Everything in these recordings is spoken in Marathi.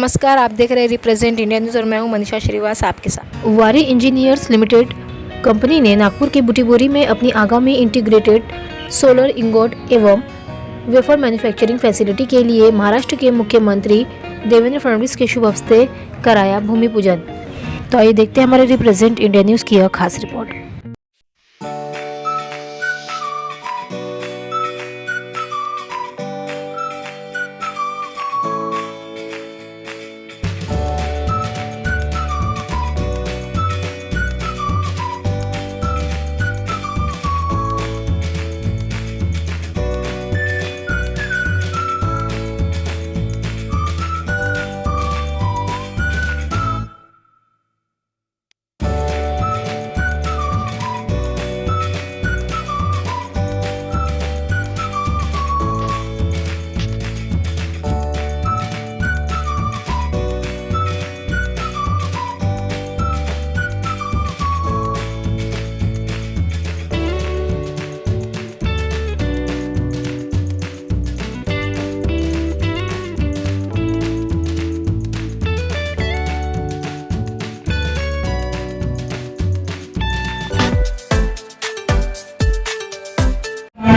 नमस्कार, आप देख रहे हैं रिप्रेजेंट इंडिया न्यूज़ और मैं हूं मनीषा श्रीवास आपके साथ। वारी इंजीनियर्स लिमिटेड कंपनी ने नागपुर के बुटीबोरी में अपनी आगामी इंटीग्रेटेड सोलर इंगोट एवं वेफर मैन्युफैक्चरिंग फैसिलिटी के लिए महाराष्ट्र के मुख्यमंत्री देवेंद्र फडणवीस के शुभ हस्ते कराया भूमि पूजन। तो आइए देखते हैं हमारे रिप्रेजेंट इंडिया न्यूज़ की यह खास रिपोर्ट।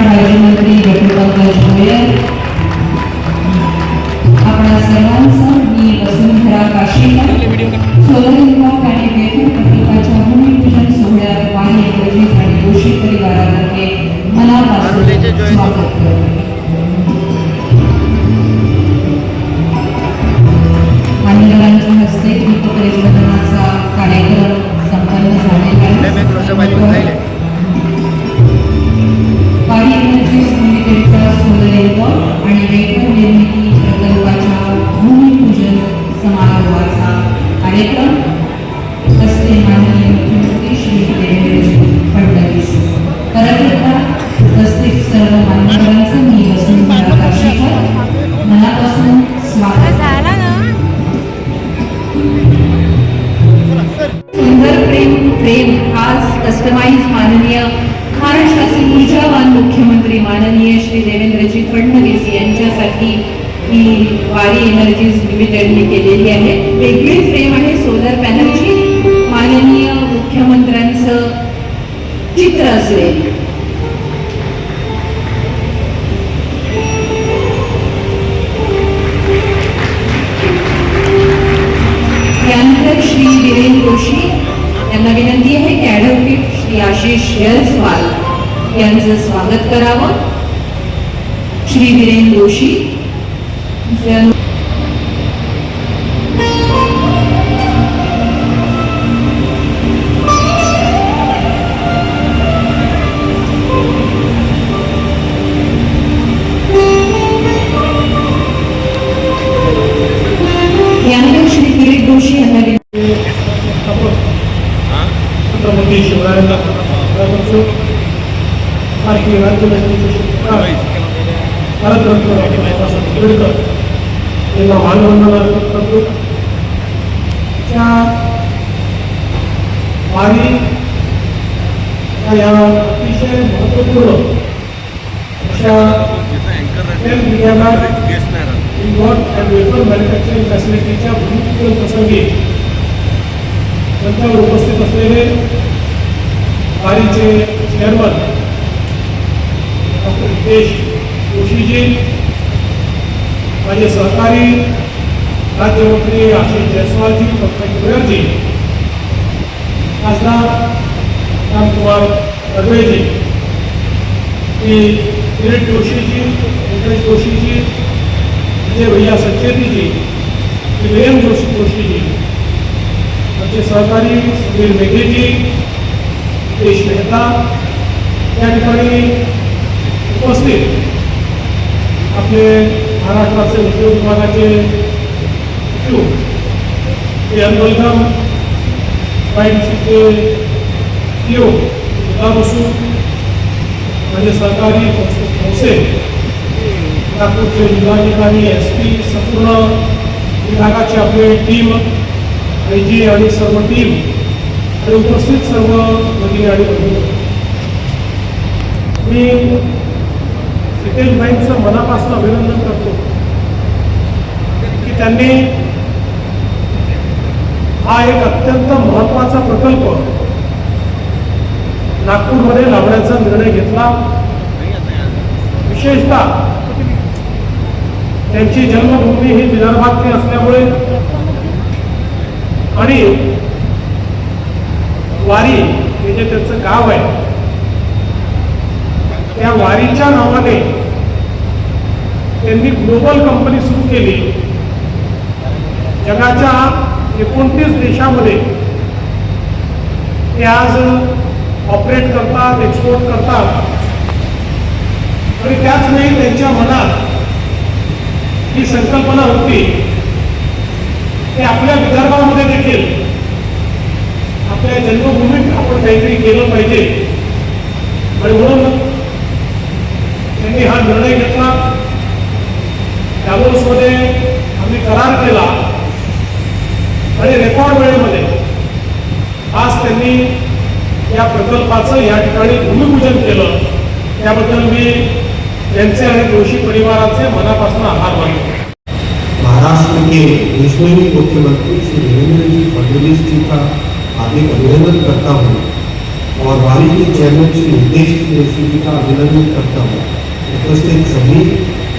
राज्यमंत्री डॉ. गोयल, आपणा सर्वांचं मी वसुंधरा काशीकर सोलर इंगोट आणि वेफर प्रकल्पाच्या भूमिपूजन सोहळ्यात वारी एनर्जीज आणि जोशी परिवारातर्फे मनापासून स्वागत करतो। मान्यवरांच्या हस्ते दीपप्रज्वलनाचा कार्यक्रम संपन्न झालेला आहे। वारी एनर्जीज लिमिटेडच्या सोलर इंगोट आणि वेफर निर्मिती प्रकल्पाच्या भूमिपूजन समारोहाचा कार्यक्रम हस्ते माननीय मुख्यमंत्री श्री देवेंद्रजी फडणवीस, परत एकदा उपस्थित सर्व मान्यवरांचं मी वसुंधरा काशीकर मनापासून स्वागत सुंदर फ्रेम आज कस्टमाइज माननीय महाराष्ट्राचे ऊर्जावान मुख्यमंत्री माननीय श्री देवेंद्रजी फडणवीस यांच्यासाठी ही वारी एनर्जीज लिमिटेडने केलेली आहे। वेगळी फ्रेम आहे सोलर पॅनलची, माननीय मुख्यमंत्र्यांचं चित्र असेल। त्यानंतर श्री वीरेन जोशी यांना विनंती आहे की ॲडव्होकेट श्री आशिष जयस्वाल यांचं स्वागत करावं। श्री वीरेन जोशी यानंतर श्री किरीट जोशी यांना छत्रपती शिवरायांना भारतीय राज्यघटनेचे भारतरत्न बाबासाहेब आंबेडकर यांना मानवंदना अर्पण करतो। त्या वारी या अतिशय महत्त्वपूर्ण अशा इंगोट अँड वेफर मॅन्युफॅक्चरिंग फॅसिलिटीच्या भूमिपूजन प्रसंगी नंतर उपस्थित असलेले वारीचे चेअरमन डॉक्टर हितेश जोशीजी, माझे सहकारी राज्यमंत्री आशिष जयस्वालजी, डॉक्टर गोयलजी, खासदार रामकुमार गडवेजी, किरीट जोशीजी, वेंकटेश जोशीजी, विजय भैया सचेतीजी, वीरेन जोशीजी, आमचे सहकारी सुनील मेघेजी, नितेश मेहता, या ठिकाणी उपस्थित आपले महाराष्ट्राचे उद्योग विभागाचे सचिव श्री अनवलगम, वाईडसीचे पीओ बसू, माझे सहकारी भोसे, नागपूरचे जिल्हाधिकारी, SP, संपूर्ण विभागाची आपली टीम, IG आणि सर्व टीम आणि उपस्थित सर्व भगिनी आणि बंधू, मी हितेश भाईंचं मनापासून अभिनंदन करतो की त्यांनी हा एक अत्यंत महत्त्वाचा प्रकल्प नागपूरमध्ये लावण्याचा निर्णय घेतला. विशेषतः त्यांची जन्मभूमी ही विदर्भातली असल्यामुळे आणि वारी हे जे त्यांचं गाव आहे त्या वारीच्या नावाने त्यांनी ग्लोबल कंपनी सुरू केली. जगाच्या 29 देशामध्ये ते आज ऑपरेट करतात, एक्सपोर्ट करतात. आणि त्याच वेळी त्यांच्या मनात ही संकल्पना होती की आपल्या विदर्भामध्ये देखील आपल्या जन्मभूमीत आपण काहीतरी केलं पाहिजे. आणि म्हणून त्यांनी हा निर्णय घेतला. davosमध्ये आम्ही करार केला आणि रेकॉर्ड वेळेमध्ये आज त्यांनी या प्रकल्पाचं या ठिकाणी भूमिपूजन केलं. त्याबद्दल मी त्यांचे आणि जोशी परिवाराचे मनापासून आभार मानतो. महाराष्ट्र के यशस्वी मुख्यमंत्री श्री देवेंद्र जी फडणवीस जी का हार्दिक अभिनंदन करता हूँ और वारी के चेयरमैन श्री हितेश जोशी जी का अभिनंदन करता हूँ. उपस्थित सभी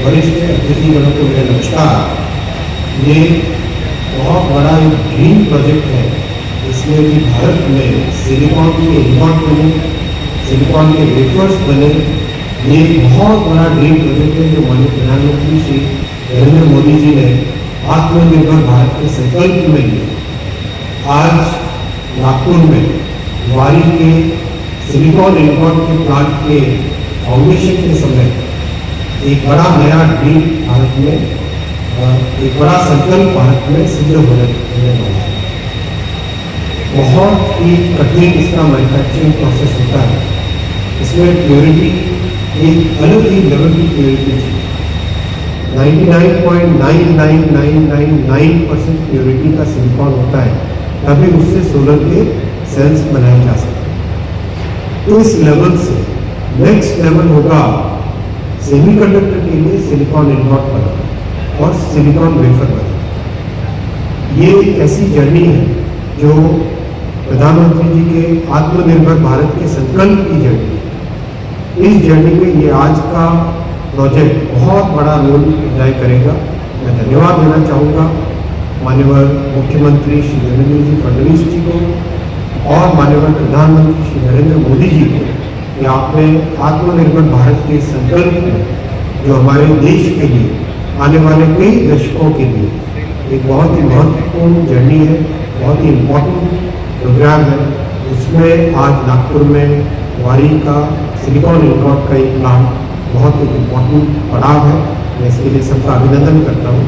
वरिष्ठ अतिथिगणों को मेरा नमस्कार. ये बहुत बड़ा एक ड्रीम प्रोजेक्ट है. इसमें कि भारत में सिलिकॉन के इम्पोर्ट बने, सिलिकॉन के वेफर्स बने. ये बहुत बड़ा ड्रीम प्रोजेक्ट है जो माननीय प्रधानमंत्री श्री नरेंद्र मोदी जी ने आत्मनिर्भर भारत के संकल्प में लिया. आज नागपुर में वारी के सिलिकॉन इम्पोर्ट के प्लांट के फाउंडेशन के समय एक बड़ा नया ड्रीम भारत में, एक बड़ा संकल्प भारत में सिद्ध होने वाला है. बहुत ही कठिन इसका मैन्युफैक्चरिंग प्रोसेस होता है. इसमें प्योरिटी एक अलग ही लेवल की प्योरिटी थी. 99.99999% प्योरिटी का सिलिकॉन होता है, तभी उससे सोलर के सेल्स बनाए जा सकते हैं. तो इस लेवल से नेक्स्ट लेवल होगा सेमीकंडक्टर के लिए सिलिकॉन इन्वर्ट बना और सिलिकॉन वेफर बना. ये एक ऐसी जर्नी है जो प्रधानमंत्री जी के आत्मनिर्भर भारत के संकल्प की जर्नी है. इस जर्नी में ये आज का प्रोजेक्ट बहुत बड़ा रोल अदा करेगा. मैं धन्यवाद देना चाहूँगा माननीय मुख्यमंत्री श्री देवेंद्र जी फडणवीस जी को और माननीय प्रधानमंत्री श्री नरेंद्र मोदी जी को कि आपने आत्मनिर्भर भारत के संकल्प में जो हमारे देश के लिए आने वाले कई दशकों के लिए एक बहुत ही महत्वपूर्ण जर्नी है, बहुत ही इम्पोर्टेंट प्रोग्राम है. उसमें आज नागपुर में वारी का सिलिकॉन इम्पोर्ट का एक प्लांट बहुत एक इम्पोर्टेंट पड़ाव है. मैं इसके लिए सबका अभिनंदन करता हूँ.